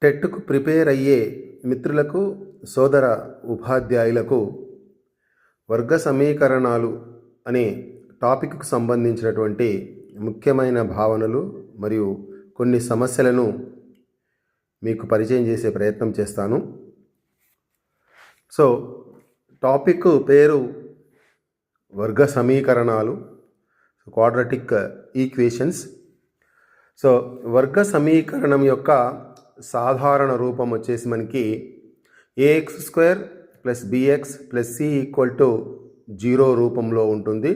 టెట్కు prepare అయ్యే మిత్రులకు, సోదర ఉపాధ్యాయులకు వర్గ సమీకరణాలు అనే టాపిక్కు సంబంధించినటువంటి ముఖ్యమైన భావనలు మరియు కొన్ని సమస్యలను మీకు పరిచయం చేసే ప్రయత్నం చేస్తాను. సో టాపిక్ పేరు వర్గ సమీకరణాలు, క్వాడ్రాటిక్ ఈక్వేషన్స్. సో వర్గ సమీకరణం యొక్క సాధారణ రూపం వచ్చేసి మనకి ax² + bx + c = 0 రూపంలో ఉంటుంది.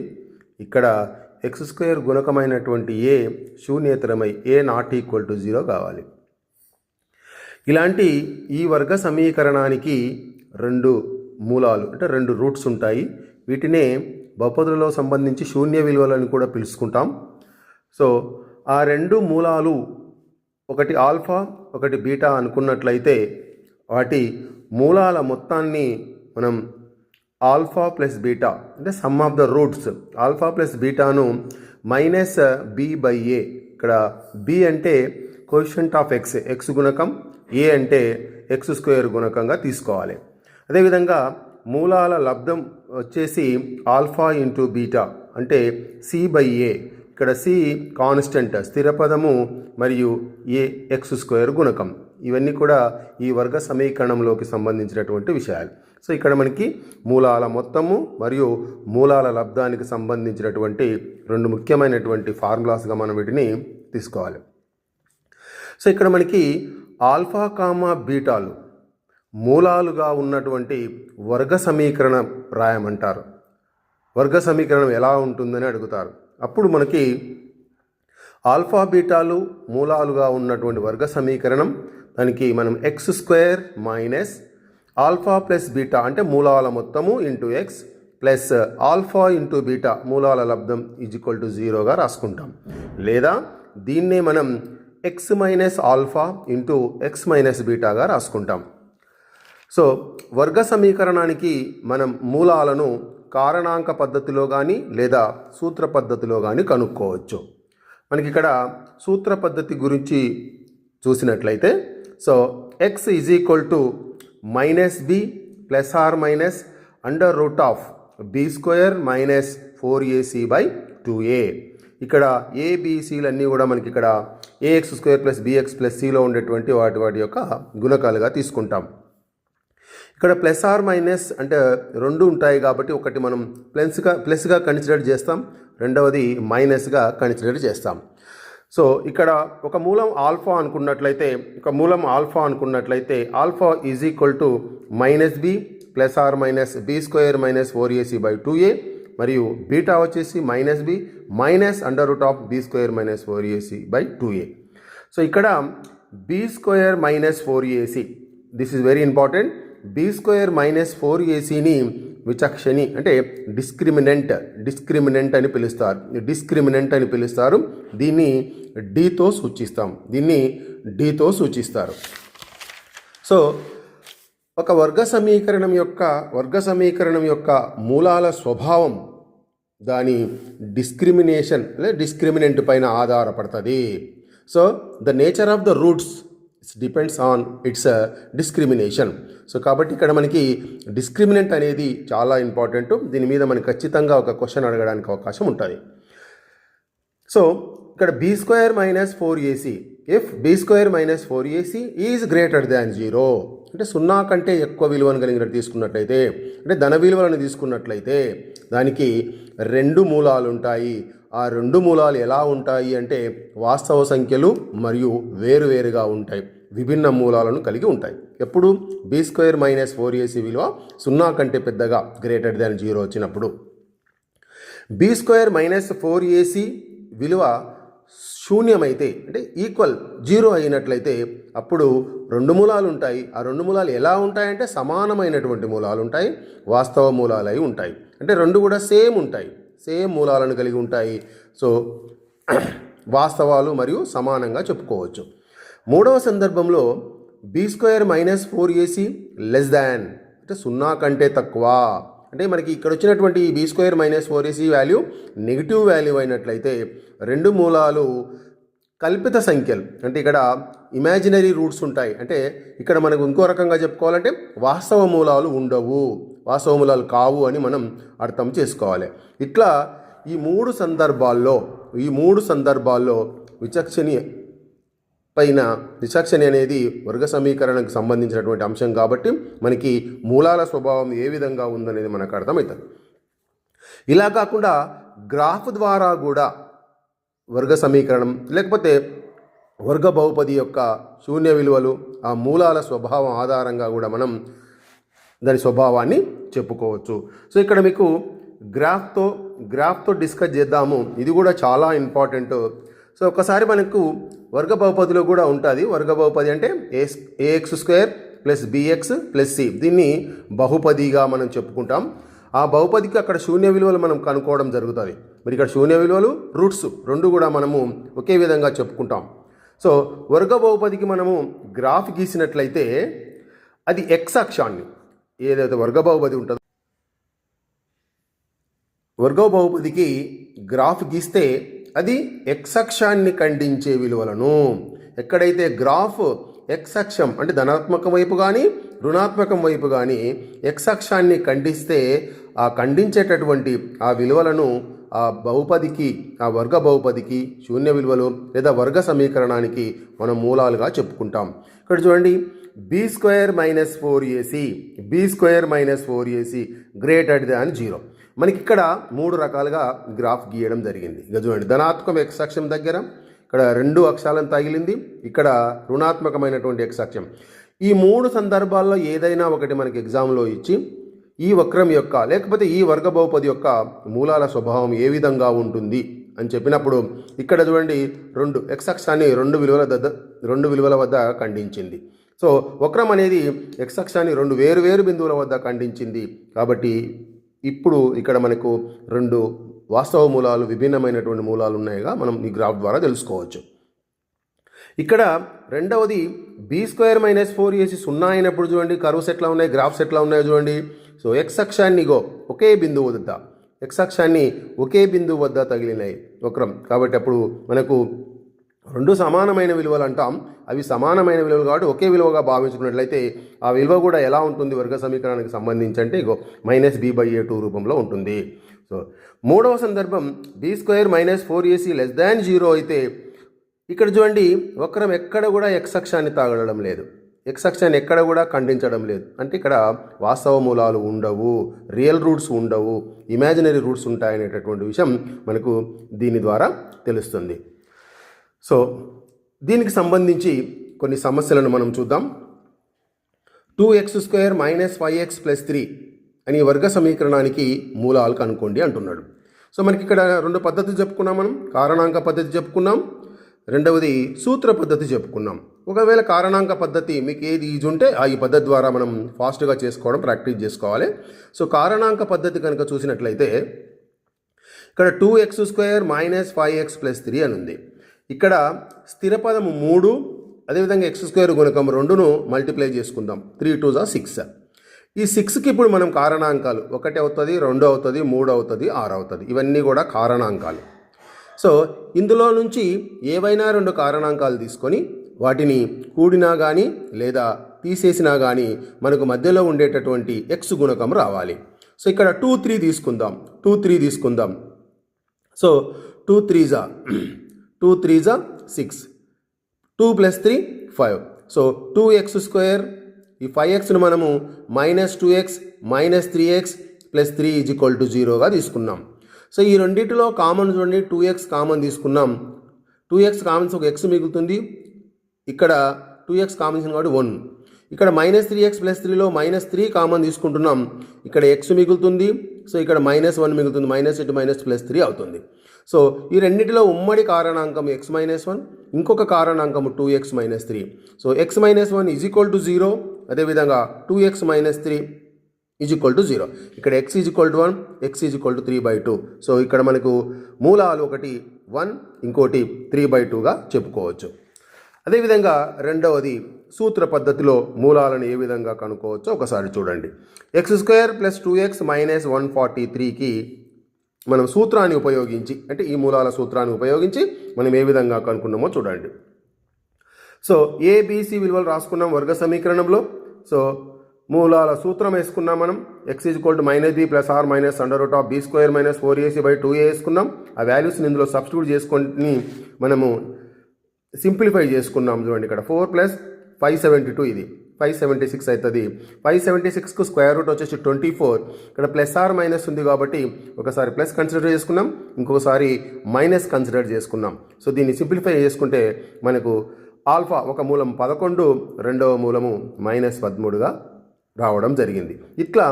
ఇక్కడ x² గుణకమైనటువంటి a శూన్యేతరమై a ≠ 0 కావాలి. ఇలాంటి ఈ వర్గ సమీకరణానికి రెండు మూలాలు అంటే రెండు రూట్స్ ఉంటాయి. వీటినే బహుపదులలో సంబంధించి శూన్య విలువలను కూడా పిలుచుకుంటాం. సో ఆ రెండు మూలాలు ఒకటి ఆల్ఫా ఒకటి బీటా అనుకున్నట్లయితే వాటి మూలాల మొత్తాన్ని మనం ఆల్ఫా ప్లస్ బీటా అంటే sum of the roots alpha plus బీటాను -b/a, ఇక్కడ b అంటే కోఎఫిషియంట్ ఆఫ్ x గుణకం, a అంటే x² గుణకంగా తీసుకోవాలి. అదేవిధంగా మూలాల లబ్ధం వచ్చేసి ఆల్ఫా ఇంటూ బీటా అంటే c/a, ఇక్కడ c కాన్స్టెంట్ స్థిర పదము మరియు a x² గుణకం. ఇవన్నీ కూడా ఈ వర్గ సమీకరణంలోకి సంబంధించినటువంటి విషయాలు. సో ఇక్కడ మనకి మూలాల మొత్తము మరియు మూలాల లబ్ధానికి సంబంధించినటువంటి రెండు ముఖ్యమైనటువంటి ఫార్ములాస్గా మనం వీటిని తీసుకోవాలి. సో ఇక్కడ మనకి ఆల్ఫా కామా బీటాలు మూలాలుగా ఉన్నటువంటి వర్గ సమీకరణం రాయమంటారు. వర్గ సమీకరణం ఎలా ఉంటుందని అడుగుతారు. అప్పుడు మనకి ఆల్ఫా బీటాలు మూలాలుగా ఉన్నటువంటి వర్గ సమీకరణం, దానికి మనం x² minus alpha plus beta అంటే మూలాల మొత్తము into x plus alpha into beta మూలాల లబ్ధం = 0గా రాసుకుంటాం. లేదా దీన్నే మనం x minus alpha into x minus బీటాగా రాసుకుంటాం. సో వర్గ సమీకరణానికి మనం మూలాలను కారణాంక పద్ధతిలో కానీ లేదా సూత్ర పద్ధతిలో కానీ కనుక్కోవచ్చు. మనకి ఇక్కడ సూత్ర పద్ధతి గురించి చూసినట్లయితే so x = -b ± √b² - 4ac/2a. ఇక్కడ ABCలన్నీ కూడా మనకి ఇక్కడ ax² + bx + cలో ఉండేటువంటి వాటి యొక్క గుణకాలుగా తీసుకుంటాం. ఇక్కడ ± అంటే రెండు ఉంటాయి కాబట్టి ఒకటి మనం ప్లస్గా కన్సిడర్ చేస్తాం, రెండవది మైనస్గా కన్సిడర్ చేస్తాం. సో ఇక్కడ ఒక మూలం ఆల్ఫా అనుకున్నట్లయితే ఆల్ఫా = -b ± b² - 4ac/2a మరియు బీటా వచ్చేసి -b -√b² - 4ac/2a. సో ఇక్కడ b² - 4ac, this is very important. b² - 4ac విచక్షణి అంటే డిస్క్రిమినెంట్ అని పిలుస్తారు. దీన్ని డీతో సూచిస్తారు. సో ఒక వర్గ సమీకరణం యొక్క మూలాల స్వభావం దాని డిస్క్రిమినెంట్ పైన ఆధారపడుతుంది. So the nature of the roots depends on it's discrimination. So కాబట్టి ఇక్కడ మనకి డిస్క్రిమినెంట్ అనేది చాలా ఇంపార్టెంట్. దీని మీద మనకి ఖచ్చితంగా ఒక క్వశ్చన్ అడగడానికి అవకాశం ఉంటుంది. సో ఇక్కడ b² - 4ac, if b² - 4ac is greater than 0 అంటే 0 కంటే ఎక్కువ విలువను కలిగినట్టు తీసుకున్నట్లయితే అంటే ధన విలువలను తీసుకున్నట్లయితే దానికి రెండు మూలాలు ఉంటాయి. ఆ రెండు మూలాలు ఎలా ఉంటాయి అంటే వాస్తవ సంఖ్యలు మరియు వేరువేరుగా ఉంటాయి, విభిన్న మూలాలను కలిగి ఉంటాయి. ఎప్పుడు b² - 4ac విలువ 0 కంటే పెద్దగా గ్రేటర్ దాన్ 0 వచ్చినప్పుడు. b² - 4ac విలువ శూన్యమైతే అంటే ఈక్వల్ 0 అయినట్లయితే అప్పుడు రెండు మూలాలు ఉంటాయి. ఆ రెండు మూలాలు ఎలా ఉంటాయంటే సమానమైనటువంటి మూలాలు ఉంటాయి, వాస్తవ మూలాలు అయి ఉంటాయి. అంటే రెండు కూడా సేమ్ మూలాలను కలిగి ఉంటాయి. సో వాస్తవాలు మరియు సమానంగా చెప్పుకోవచ్చు. మూడవ సందర్భంలో b² - 4ac లెస్ దాన్ అంటే 0 కంటే తక్కువ అంటే మనకి ఇక్కడ వచ్చినటువంటి b² - 4ac value negative value అయినట్లయితే రెండు మూలాలు కల్పిత సంఖ్యలు అంటే ఇక్కడ ఇమాజినరీ రూట్స్ ఉంటాయి. అంటే ఇక్కడ మనకు ఇంకో రకంగా చెప్పుకోవాలంటే వాస్తవ మూలాలు ఉండవు, వాస్తవ మూలాలు కావు అని మనం అర్థం చేసుకోవాలి. ఇట్లా ఈ మూడు సందర్భాల్లో విచక్షణ అనేది వర్గ సమీకరణకు సంబంధించినటువంటి అంశం కాబట్టి మనకి మూలాల స్వభావం ఏ విధంగా ఉందనేది మనకు అర్థమవుతుంది. ఇలా కాకుండా గ్రాఫ్ ద్వారా కూడా వర్గ సమీకరణం లేకపోతే వర్గ బహుపది యొక్క శూన్య విలువలు ఆ మూలాల స్వభావం ఆధారంగా కూడా మనం దాని స్వభావాన్ని చెప్పుకోవచ్చు. సో ఇక్కడ మీకు గ్రాఫ్తో డిస్కస్ చేద్దాము. ఇది కూడా చాలా ఇంపార్టెంట్. సో ఒకసారి మనకు వర్గ బహుపదిలో కూడా ఉంటుంది. వర్గ బహుపది అంటే ax² + bx + c, దీన్ని బహుపదిగా మనం చెప్పుకుంటాం. ఆ బహుపదికి అక్కడ శూన్య విలువలు మనం కనుక్కోవడం జరుగుతుంది. మరి ఇక్కడ శూన్య విలువలు రూట్స్ రెండు కూడా మనము ఒకే విధంగా చెప్పుకుంటాం. సో వర్గ బహుపదికి మనము గ్రాఫ్ గీసినట్లయితే అది ఎక్స్ అక్షాన్ని, ఏదైతే వర్గ బహుపది ఉంటుందో వర్గ బహుపదికి గ్రాఫ్ గీస్తే అది ఎక్స్ అక్షాన్ని ఖండించే విలువలను, ఎక్కడైతే గ్రాఫ్ ఎక్స్ అక్షం అంటే ధనాత్మకం వైపు కానీ రుణాత్మకం వైపు కానీ ఎక్స్ అక్షాన్ని ఖండిస్తే ఆ ఖండించేటటువంటి ఆ విలువలను ఆ బహుపదికి, ఆ వర్గ బహుపదికి శూన్య విలువలు లేదా వర్గ సమీకరణానికి మనం మూలాలుగా చెప్పుకుంటాం. ఇక్కడ చూడండి, b² - 4ac > 0. మనకి ఇక్కడ మూడు రకాలుగా గ్రాఫ్ గీయడం జరిగింది. ఇక చూడండి, ధనాత్మక ఎక్స్ అక్షం దగ్గర ఇక్కడ రెండు అక్షాలను తగిలింది, ఇక్కడ రుణాత్మకమైనటువంటి ఎక్స్ అక్షం. ఈ మూడు సందర్భాల్లో ఏదైనా ఒకటి మనకి ఎగ్జామ్లో ఇచ్చి ఈ వక్రం యొక్క లేకపోతే ఈ వర్గ బహుపది యొక్క మూలాల స్వభావం ఏ విధంగా ఉంటుంది అని చెప్పినప్పుడు ఇక్కడ చూడండి, రెండు ఎక్స్ అక్షాన్ని రెండు విలువల వద్ద ఖండించింది. సో వక్రం అనేది ఎక్స్ అక్షాన్ని రెండు వేరు బిందువుల వద్ద ఖండించింది. కాబట్టి ఇప్పుడు ఇక్కడ మనకు రెండు వాస్తవ మూలాలు, విభిన్నమైనటువంటి మూలాలు ఉన్నాయిగా మనం ఈ గ్రాఫ్ ద్వారా తెలుసుకోవచ్చు. ఇక్కడ రెండవది b² - 4ac 0 అయినప్పుడు చూడండి కర్వ్స్ ఎట్లా ఉన్నాయి, గ్రాఫ్స్ ఎట్లా ఉన్నాయో చూడండి. సో ఎక్స్ అక్షాన్ని ఒకే బిందువు వద్ద తగిలినాయి వక్రం. కాబట్టి అప్పుడు మనకు రెండు సమానమైన విలువలు అంటాం. అవి సమానమైన విలువలు కాబట్టి ఒకే విలువగా భావించుకున్నట్లయితే ఆ విలువ కూడా ఎలా ఉంటుంది వర్గ సమీకరణానికి సంబంధించి అంటే -b/a2 రూపంలో ఉంటుంది. సో మూడవ సందర్భం b² - 4ac < 0 అయితే ఇక్కడ చూడండి, వక్రం ఎక్కడ కూడా ఎక్స్ అక్షాన్ని తాగడం లేదు, ఎక్స్ అక్షాన్ని ఎక్కడ కూడా ఖండించడం లేదు. అంటే ఇక్కడ వాస్తవ మూలాలు ఉండవు, రియల్ రూట్స్ ఉండవు, ఇమాజినరీ రూట్స్ ఉంటాయనేటటువంటి విషయం మనకు దీని ద్వారా తెలుస్తుంది. సో దీనికి సంబంధించి కొన్ని సమస్యలను మనం చూద్దాం. 2x² - 5x + 3 అని వర్గ సమీకరణానికి మూలాలు కనుక్కోండి అంటున్నాడు. సో మనకి ఇక్కడ రెండు పద్ధతులు చెప్పుకున్నాం, మనం కారణాంక పద్ధతి చెప్పుకున్నాం, రెండవది సూత్ర పద్ధతి చెప్పుకున్నాం. ఒకవేళ కారణాంక పద్ధతి మీకు ఏది ఈజీ ఉంటే ఈ పద్ధతి ద్వారా మనం ఫాస్ట్గా చేసుకోవడం ప్రాక్టీస్ చేసుకోవాలి. సో కారణాంక పద్ధతి కనుక చూసినట్లయితే ఇక్కడ 2x² - 5x + 3 అని ఉంది. ఇక్కడ స్థిర పదము 3, అదేవిధంగా x² గుణకం 2ను మల్టిప్లై చేసుకుందాం. 3 × 2 = 6. ఈ 6కి ఇప్పుడు మనం కారణాంకాలు 1 అవుతుంది, 2 అవుతుంది, 3 అవుతుంది, 6 అవుతుంది. ఇవన్నీ కూడా కారణాంకాలు. సో ఇందులో నుంచి ఏవైనా రెండు కారణాంకాలు తీసుకొని వాటిని కూడినా కానీ లేదా తీసేసినా కానీ మనకు మధ్యలో ఉండేటటువంటి x గుణకం రావాలి. సో ఇక్కడ 2 3 తీసుకుందాం. సో 2 3 = 6, 2 + 3 = 5. సో 2x², ఈ 5xను మనము -2x - 3x + 3 = 0గా తీసుకున్నాం. సో ఈ రెండింటిలో కామన్ చూడండి, 2x కామన్ తీసుకున్నాం. 2x కామన్, ఒక x మిగులుతుంది. ఇక్కడ 2x కామన్ కాబట్టి 1. ఇక్కడ -3x + 3లో -3 కామన్ తీసుకుంటున్నాం. ఇక్కడ x మిగులుతుంది. సో ఇక్కడ -1 మిగులుతుంది. -2 +3 అవుతుంది. సో ఈ రెండింటిలో ఉమ్మడి కారణాంకం x - 1, ఇంకొక కారణాంకం 2x - 3. సో x - 1 = 0, అదేవిధంగా 2x - 3 = 0. ఇక్కడ x = 1, x = 3/2. సో ఇక్కడ మనకు మూలాలు ఒకటి 1, ఇంకోటి 3/2గా చెప్పుకోవచ్చు. అదేవిధంగా రెండవది సూత్ర పద్ధతిలో మూలాలను ఏ విధంగా కనుక్కోవచ్చో ఒకసారి చూడండి. x² + 2x - 143కి మనం సూత్రాన్ని ఉపయోగించి, అంటే ఈ మూలాల సూత్రాన్ని ఉపయోగించి మనం ఏ విధంగా కనుక్కున్నామో చూడండి. సో ఏబిసి విలువలు రాసుకున్నాం వర్గ సమీకరణంలో. సో మూలాల సూత్రం వేసుకున్నాం మనం. x = -b + r - (b² - 4ac/2a) వేసుకున్నాం. ఆ వాల్యూస్ని ఇందులో సబ్స్టిట్యూట్ చేసుకొని మనము సింప్లిఫై చేసుకున్నాం. చూడండి ఇక్కడ 4 + 572 ఇది 576 అవుతుంది. 576కు స్క్వేర్ రూట్ వచ్చేసి 24. ఇక్కడ +r- ఉంది కాబట్టి ఒకసారి ప్లస్ కన్సిడర్ చేసుకున్నాం, ఇంకొకసారి మైనస్ కన్సిడర్ చేసుకున్నాం. సో దీన్ని సింప్లిఫై చేసుకుంటే మనకు ఆల్ఫా ఒక మూలం 11, రెండవ మూలము -13గా రావడం జరిగింది. ఇట్లా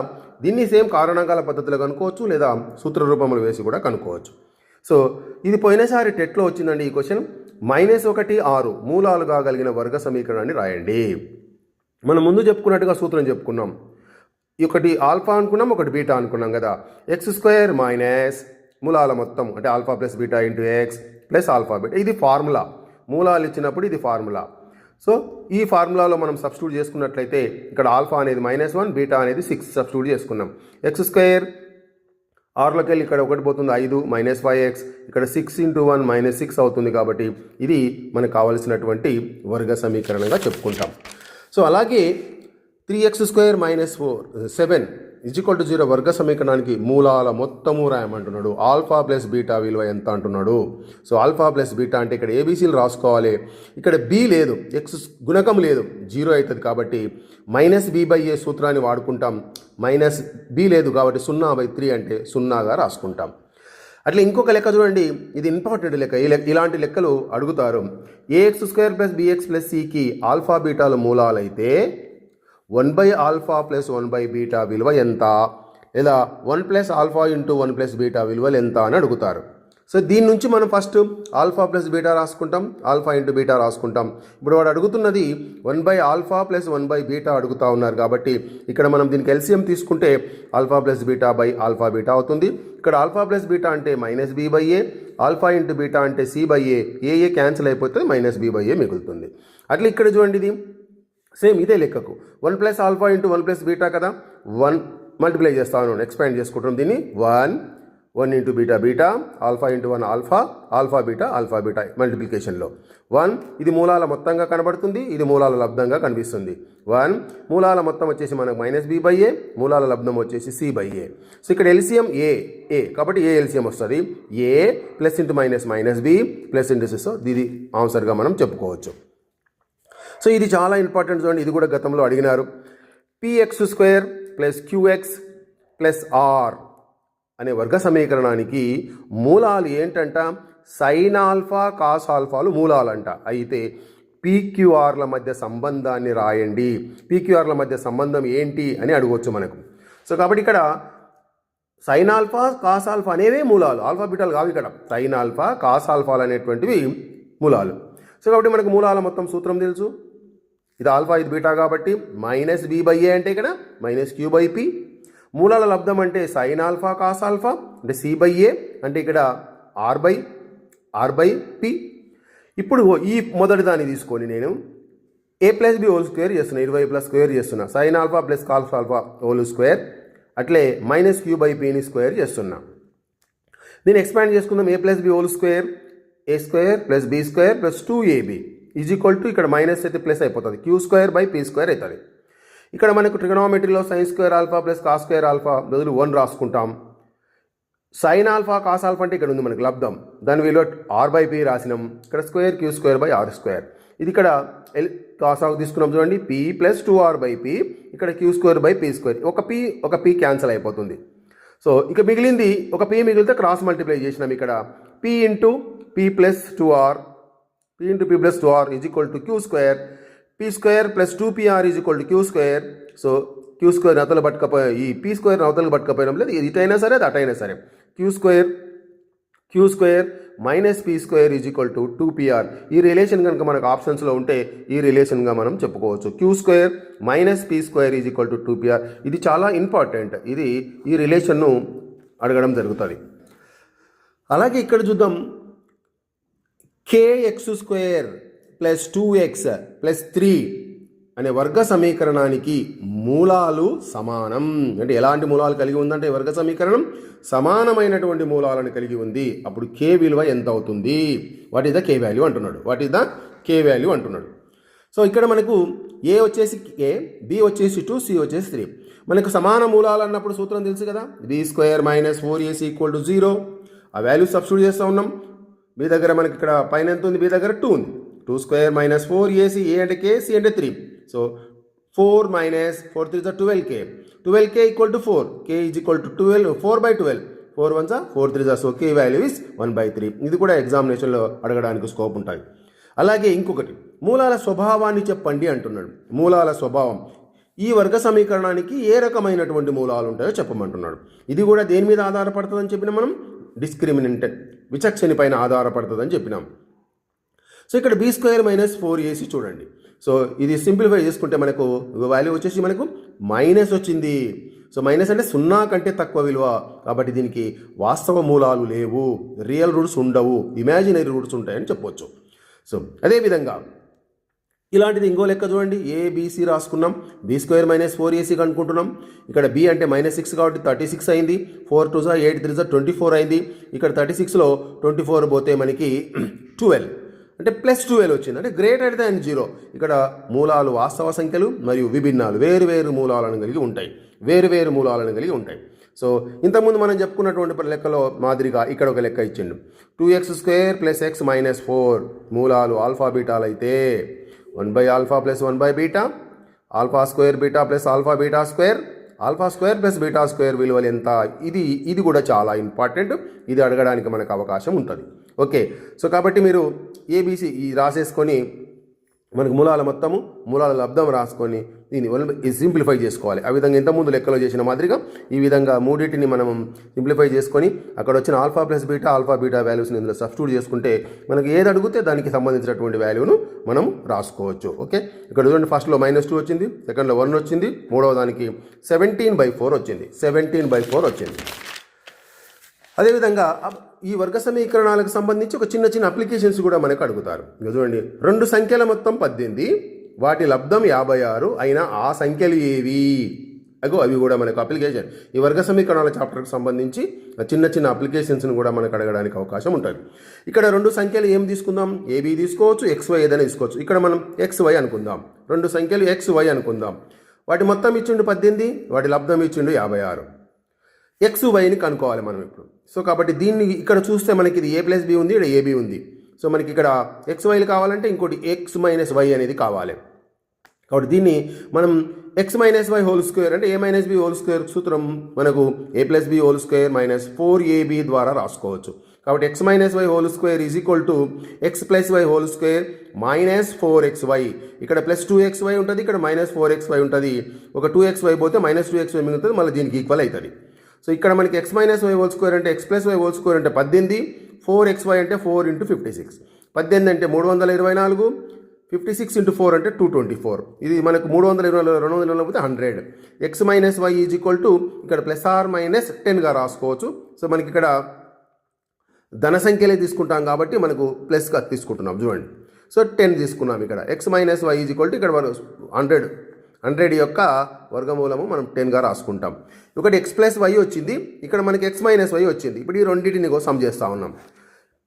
దీన్ని సేమ్ కారణాంకాల పద్ధతిలో కనుక్కోవచ్చు, లేదా సూత్ర రూపంలో వేసి కూడా కనుక్కోవచ్చు. సో ఇది పోయినసారి టెట్లో వచ్చిందండి ఈ క్వశ్చన్. -1, 6 మూలాలు కాగలిగిన వర్గ సమీకరణాన్ని రాయండి. మనం ముందు చెప్పుకున్నట్టుగా సూత్రం చెప్పుకున్నాం. ఒకటి ఆల్ఫా అనుకున్నాం, ఒకటి బీటా అనుకున్నాం కదా. x² - మూలాల మొత్తం అంటే alpha + beta × x + alpha beta. ఇది ఫార్ములా. మూలాలు ఇచ్చినప్పుడు ఇది ఫార్ములా. సో ఈ ఫార్ములాలో మనం సబ్స్టిట్యూట్ చేసుకున్నట్లయితే ఇక్కడ ఆల్ఫా అనేది -1, బీటా అనేది 6 సబ్స్టిట్యూట్ చేసుకున్నాం. x² 6లోకి వెళ్ళి ఇక్కడ 1 పోతుంది 5 -5x, ఇక్కడ 6 × 1 -6 అవుతుంది. కాబట్టి ఇది మనకు కావలసినటువంటి వర్గ సమీకరణంగా చెప్పుకుంటాం. సో అలాగే 3x² - 7 = 0 వర్గ సమీకరణానికి మూలాల మొత్తము రాయమంటున్నాడు. ఆల్ఫా + బీటా విలువ ఎంత అంటున్నాడు. సో ఆల్ఫా + బీటా అంటే ఇక్కడ ఏబీసీలు రాసుకోవాలి. ఇక్కడ బి లేదు, ఎక్స్ గుణకం లేదు, 0 అవుతుంది. కాబట్టి -b/a సూత్రాన్ని వాడుకుంటాం. -b లేదు కాబట్టి 0/3 అంటే 0గా రాసుకుంటాం. అట్లా ఇంకొక లెక్క చూడండి, ఇది ఇంపార్టెంట్ లెక్క. ఇలాంటి లెక్కలు అడుగుతారు. ax² + bx + cకి ఆల్ఫా బీటాలు మూలాలైతే 1/α + 1/β విలువ ఎంత, లేదా 1 + α × 1 + β విలువలు ఎంత అని అడుగుతారు. సో దీని నుంచి మనం ఫస్ట్ ఆల్ఫా + బీటా రాసుకుంటాం, ఆల్ఫా × బీటా రాసుకుంటాం. ఇప్పుడు వాడు అడుగుతున్నది 1/α + 1/β అడుగుతా ఉన్నారు కాబట్టి ఇక్కడ మనం దీనికి ఎల్సిఎం తీసుకుంటే ఆల్ఫా + బీటా ఆల్ఫా బీటా అవుతుంది. ఇక్కడ ఆల్ఫా + బీటా అంటే -b/a, ఆల్ఫా × బీటా అంటే c/a, ఏ క్యాన్సిల్ అయిపోతే -b/a మిగులుతుంది. అట్లా ఇక్కడ చూడండి, ఇది సేమ్ ఇదే లెక్కకు 1 + α × 1 + బీటా కదా, 1 మల్టిప్లై చేస్తాను, ఎక్స్పాండ్ చేసుకుంటాం దీన్ని. 1 × beta, alpha × 1 alpha, alpha beta మల్టిప్లికేషన్లో 1. ఇది మూలాల మొత్తంగా కనబడుతుంది, ఇది మూలాల లబ్ధంగా కనిపిస్తుంది. 1 మూలాల మొత్తం వచ్చేసి మనకు -b/a, మూలాల లబ్ధం వచ్చేసి c/a. సో ఇక్కడ ఎల్సిఎం ఏ కాబట్టి ఏ ఎల్సిఎం వస్తుంది. a +- b +. సో ఇది ఆన్సర్గా మనం చెప్పుకోవచ్చు. సో ఇది చాలా ఇంపార్టెంట్ చూడండి, ఇది కూడా గతంలో అడిగినారు. px² + qx + r అనే వర్గ సమీకరణానికి మూలాలు ఏంటంట, sin ఆల్ఫా కాస్ ఆల్ఫాలు మూలాలంట. అయితే PQRల మధ్య సంబంధాన్ని రాయండి. PQRల మధ్య సంబంధం ఏంటి అని అడగవచ్చు మనకు. సో కాబట్టి ఇక్కడ sin ఆల్ఫా కాస్ ఆల్ఫా అనేవే మూలాలు, ఆల్ఫా బీటాలు కావు. ఇక్కడ sin ఆల్ఫా కాస్ ఆల్ఫాలు అనేటువంటివి మూలాలు. సో కాబట్టి మనకు మూలాల మొత్తం సూత్రం తెలుసు. ఇది ఆల్ఫా, ఇది బీటా కాబట్టి -b/a అంటే ఇక్కడ -q/p. మూలాల లబ్ధం అంటే sin ఆల్ఫా కాస్ ఆల్ఫా అంటే c/a అంటే ఇక్కడ r/p. ఇప్పుడు ఈ మొదటి దాన్ని తీసుకొని నేను a + b హోల్ స్క్వేర్ చేస్తున్నా, ఇరువైపులా స్క్వేర్ చేస్తున్నా. sin alpha + cos alpha whole square, అట్లే -q/pని స్క్వేర్ చేస్తున్నా. దీన్ని ఎక్స్పాండ్ చేసుకుందాం. a + b whole square, a² + b² + 2ab = ఇక్కడ మైనస్ అయితే ప్లస్ అయిపోతుంది, q² / p² అవుతుంది. ఇక్కడ మనకు ట్రిగనోమెట్రీలో sin² ఆల్ఫా + cos² ఆల్ఫా బదులు 1 రాసుకుంటాం. sin ఆల్ఫా కాస్ ఆల్ఫా అంటే ఇక్కడ ఉంది మనకు లబ్ధం, దాని విలువ r/p రాసినాం. ఇక్కడ స్క్వేర్ q² / r². ఇది ఇక్కడ కాస్ ఆల్ఫా తీసుకున్నాం చూడండి, p + 2r/p, ఇక్కడ q² / p². ఒక p క్యాన్సిల్ అయిపోతుంది. సో ఇక మిగిలింది ఒక p మిగిలితే క్రాస్ మల్టిప్లై చేసినాం. ఇక్కడ p × p + 2r, p × p + 2r = q², p² + 2pr = q². So q² అవతల పట్టుకపోయి ఈ p² అవతలకు పట్టుకపోయినాం, లేదు ఇటైనా సరే అది అటైనా సరే. q² - p² = 2pr. ఈ రిలేషన్ కనుక మనకు ఆప్షన్స్లో ఉంటే ఈ రిలేషన్గా మనం చెప్పుకోవచ్చు. q² - p² = 2pr. ఇది చాలా ఇంపార్టెంట్. ఇది ఈ రిలేషన్ను అడగడం జరుగుతుంది. అలాగే ఇక్కడ చూద్దాం, kx² + 2x + 3 అనే వర్గ సమీకరణానికి మూలాలు సమానం. అంటే ఎలాంటి మూలాలు కలిగి ఉందంటే వర్గ సమీకరణం సమానమైనటువంటి మూలాలను కలిగి ఉంది. అప్పుడు కే విలువ ఎంత అవుతుంది? What is the K value అంటున్నాడు. What is the K value అంటున్నాడు. సో ఇక్కడ మనకు ఏ వచ్చేసి ఏ, బి వచ్చేసి 2, సి వచ్చేసి 3. మనకు సమాన మూలాలు అన్నప్పుడు సూత్రం తెలుసు కదా, b² - 4ac = 0. ఆ వాల్యూ సబ్స్టిట్యూట్ చేస్తూ ఉన్నాం. బి దగ్గర మనకి ఇక్కడ పైన ఎంత ఉంది? బి దగ్గర 2 ఉంది. 2² - 4ac, ఏ అంటే k, సి అంటే 3. So 4 - 4 3 12k. 12k = 4. k = 12, 4/12. 4 1 4 3. So k value is 1/3. ఇది కూడా ఎగ్జామినేషన్లో అడగడానికి స్కోప్ ఉంటుంది. అలాగే ఇంకొకటి, మూలాల స్వభావాన్ని చెప్పండి అంటున్నాడు. మూలాల స్వభావం, ఈ వర్గ సమీకరణానికి ఏ రకమైనటువంటి మూలాలు ఉంటాయో చెప్పమంటున్నాడు. ఇది కూడా దేని మీద ఆధారపడుతుందని చెప్పినాం మనం? డిస్క్రిమినెంట్, విచక్షణ పైన ఆధారపడుతుందని చెప్పినాం. సో ఇక్కడ b² - 4ac చూడండి. సో ఇది సింప్లిఫై చేసుకుంటే మనకు వాల్యూ వచ్చేసి మనకు మైనస్ వచ్చింది. సో మైనస్ అంటే 0 కంటే తక్కువ విలువ, కాబట్టి దీనికి వాస్తవ మూలాలు లేవు, రియల్ రూట్స్ ఉండవు, ఇమాజినరీ రూట్స్ ఉంటాయని చెప్పొచ్చు. సో అదేవిధంగా ఇలాంటిది ఇంకో లెక్క చూడండి. ఏబిసి రాసుకున్నాం, b² - 4ac కనుక్కుంటున్నాం. ఇక్కడ b అంటే -6 కాబట్టి 36 అయింది. 4 2 8 3 24 అయింది. ఇక్కడ 36లో 24 పోతే మనకి 12 అంటే +12 వచ్చింది, అంటే >0. ఇక్కడ మూలాలు వాస్తవ సంఖ్యలు మరియు విభిన్నాలు వేరు మూలాలను కలిగి ఉంటాయి, వేరు మూలాలను కలిగి ఉంటాయి. సో ఇంతకుముందు మనం చెప్పుకున్నటువంటి లెక్కలో మాదిరిగా ఇక్కడ ఒక లెక్క ఇచ్చిండు. 2x² + x - 4 మూలాలు ఆల్ఫా బీటాలు అయితే 1/α + 1/β, α² β + α β², α² + β² విలువలు ఎంత? ఇది కూడా చాలా ఇంపార్టెంట్. ఇది అడగడానికి మనకు అవకాశం ఉంటుంది. ఓకే, సో కాబట్టి మీరు ఏబీసీ రాసేసుకొని మనకు మూలాల లబ్ధం రాసుకొని దీన్ని సింప్లిఫై చేసుకోవాలి. ఆ విధంగా ఇంతకుముందు లెక్కలో చేసిన మాదిరిగా ఈ విధంగా మూడింటిని మనం సింప్లిఫై చేసుకొని అక్కడ వచ్చిన α + β, α β వాల్యూస్ని ఇందులో సబ్స్టిట్యూట్ చేసుకుంటే మనకు ఏది అడిగితే దానికి సంబంధించినటువంటి వాల్యూను మనం రాసుకోవచ్చు. ఓకే, ఇక్కడ చూడండి, ఫస్ట్లో -2 వచ్చింది, సెకండ్లో 1 వచ్చింది, మూడవ దానికి 17/4 వచ్చింది, 17/4 వచ్చింది. అదేవిధంగా ఈ వర్గ సమీకరణాలకు సంబంధించి ఒక చిన్న అప్లికేషన్స్ కూడా మనకు అడుగుతారు. చూడండి, 2 సంఖ్యల మొత్తం 18, వాటి లబ్ధం 56 అయినా ఆ సంఖ్యలు ఏవి? అవి కూడా మనకు అప్లికేషన్. ఈ వర్గ సమీకరణాల చాప్టర్కి సంబంధించి చిన్న అప్లికేషన్స్ని కూడా మనకు అడగడానికి అవకాశం ఉంటుంది. ఇక్కడ 2 సంఖ్యలు ఏం తీసుకుందాం? ఏబీ తీసుకోవచ్చు, XY ఏదైనా తీసుకోవచ్చు. ఇక్కడ మనం XY అనుకుందాం. 2 సంఖ్యలు XY అనుకుందాం. వాటి మొత్తం ఇచ్చిండు 18, వాటి లబ్ధం ఇచ్చిండు 56. XYని కనుక్కోవాలి మనం ఇప్పుడు. సో కాబట్టి దీన్ని ఇక్కడ చూస్తే మనకి ఇది a + b ఉంది, ఇక్కడ AB ఉంది. సో మనకి ఇక్కడ XYలు కావాలంటే ఇంకోటి x - y అనేది కావాలి. కాబట్టి దీన్ని మనం x - y² అంటే a - b² సూత్రం మనకు a + b² - 4ab ద్వారా రాసుకోవచ్చు. కాబట్టి x - y² = x + y² - 4xy. ఇక్కడ +2xy ఉంటుంది, ఇక్కడ -4xy ఉంటుంది. ఒక 2xy పోతే -2xy మిగులుతుంది, మళ్ళీ దీనికి ఈక్వల్ అవుతుంది. సో ఇక్కడ మనకి x - y² అంటే x + y² అంటే 18, 4xy అంటే 4 × 56. 18 అంటే 324, 56 × 4 అంటే 224. ఇది మనకు 324 224 పోతే 100. x - y ఇక్కడ +or-10గా రాసుకోవచ్చు. సో మనకి ఇక్కడ ధన సంఖ్యలే తీసుకుంటాం కాబట్టి మనకు ప్లస్గా తీసుకుంటున్నాం. చూడండి, సో 10 తీసుకున్నాం. ఇక్కడ x - y ఇక్కడ 100 యొక్క వర్గమూలము మనం 10గా రాసుకుంటాం. ఒకటి x + y వచ్చింది, ఇక్కడ మనకి x - y వచ్చింది. ఇప్పుడు ఈ రెండింటిని సమ్ చేస్తూ ఉన్నాం.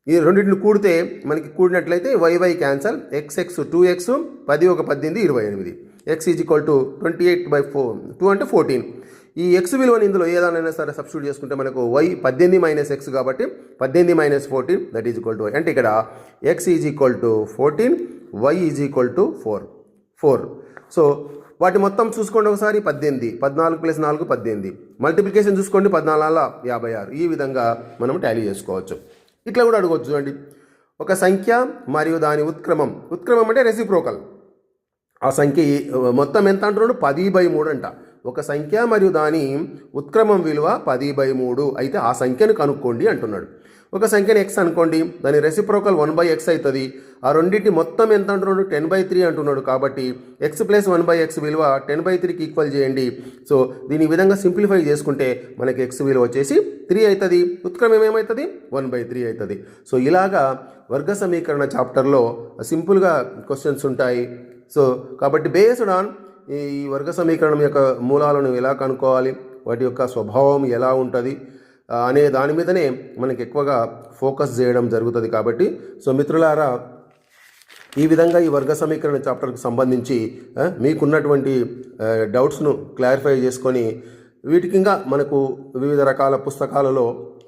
ఈ రెండింటిని కూడితే మనకి కూడినట్లయితే y cancel, x 2x, 10 1 18 28. x = 28/4, 2 అంటే 14. ఈ x విలువని ఇందులో ఏదైనా సరే సబ్స్టిట్యూట్ చేసుకుంటే మనకు y 18 - x కాబట్టి 18 - 14 that is equal to y. అంటే ఇక్కడ x = 14, y = 4. సో వాటి మొత్తం చూసుకోండి ఒకసారి. 18, 14 + 4 18. మల్టిప్లికేషన్ చూసుకోండి, 14 56. ఈ విధంగా మనం టాలీ చేసుకోవచ్చు. ఇట్లా కూడా అడగవచ్చు. చూడండి, ఒక సంఖ్య మరియు దాని ఉత్క్రమం అంటే రెసిప్రోకల్. ఆ సంఖ్య మొత్తం ఎంత అంటున్నాడు? 10/3 అంట. ఒక సంఖ్య మరియు దాని ఉత్క్రమం విలువ 10/3 అయితే ఆ సంఖ్యను కనుక్కోండి అంటున్నాడు. ఒక సంఖ్యను x అనుకోండి, దాని రెసిప్రోకల్ 1/x అవుతుంది. ఆ రెండింటి మొత్తం ఎంత అంటున్నాడు? 10/3 అంటున్నాడు. కాబట్టి x + 1/x విలువ 10/3కి ఈక్వల్ చేయండి. సో దీని విధంగా సింప్లిఫై చేసుకుంటే మనకి x విలువ వచ్చేసి 3 అవుతుంది, ఉత్క్రమం ఏమవుతుంది? 1/3 అవుతుంది. సో ఇలాగా వర్గ సమీకరణ చాప్టర్లో సింపుల్గా క్వశ్చన్స్ ఉంటాయి. సో కాబట్టి బేస్డ్ ఆన్ ఈ వర్గ సమీకరణం యొక్క మూలాలను ఎలా కనుక్కోవాలి, వాటి యొక్క స్వభావం ఎలా ఉంటుంది అనే దాని మీదనే మనకి ఎక్కువగా ఫోకస్ చేయడం జరుగుతుంది. కాబట్టి సో మిత్రులారా, ఈ విధంగా ఈ వర్గ సమీకరణ చాప్టర్కి సంబంధించి మీకున్నటువంటి డౌట్స్ను క్లారిఫై చేసుకొని వీటికి ఇంకా మనకు వివిధ రకాల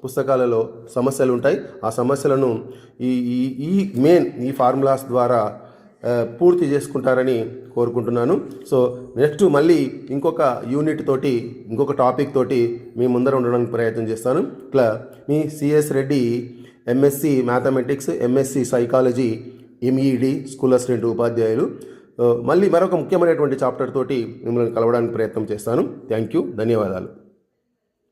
పుస్తకాలలో సమస్యలు ఉంటాయి. ఆ సమస్యలను ఈ ఈ ఫార్ములాస్ ద్వారా పూర్తి చేసుకుంటారని కోరుకుంటున్నాను. సో నెక్స్ట్ మళ్ళీ ఇంకొక యూనిట్ తోటి, ఇంకొక టాపిక్ తోటి మీ ముందర ఉండడానికి ప్రయత్నం చేస్తాను. ఇట్లా మీ CS Reddy, MSc mathematics, MSc psychology, MEd school assistant ఉపాధ్యాయులు. మళ్ళీ మరొక ముఖ్యమైనటువంటి చాప్టర్ తోటి మిమ్మల్ని కలవడానికి ప్రయత్నం చేస్తాను. థ్యాంక్ యూ, ధన్యవాదాలు.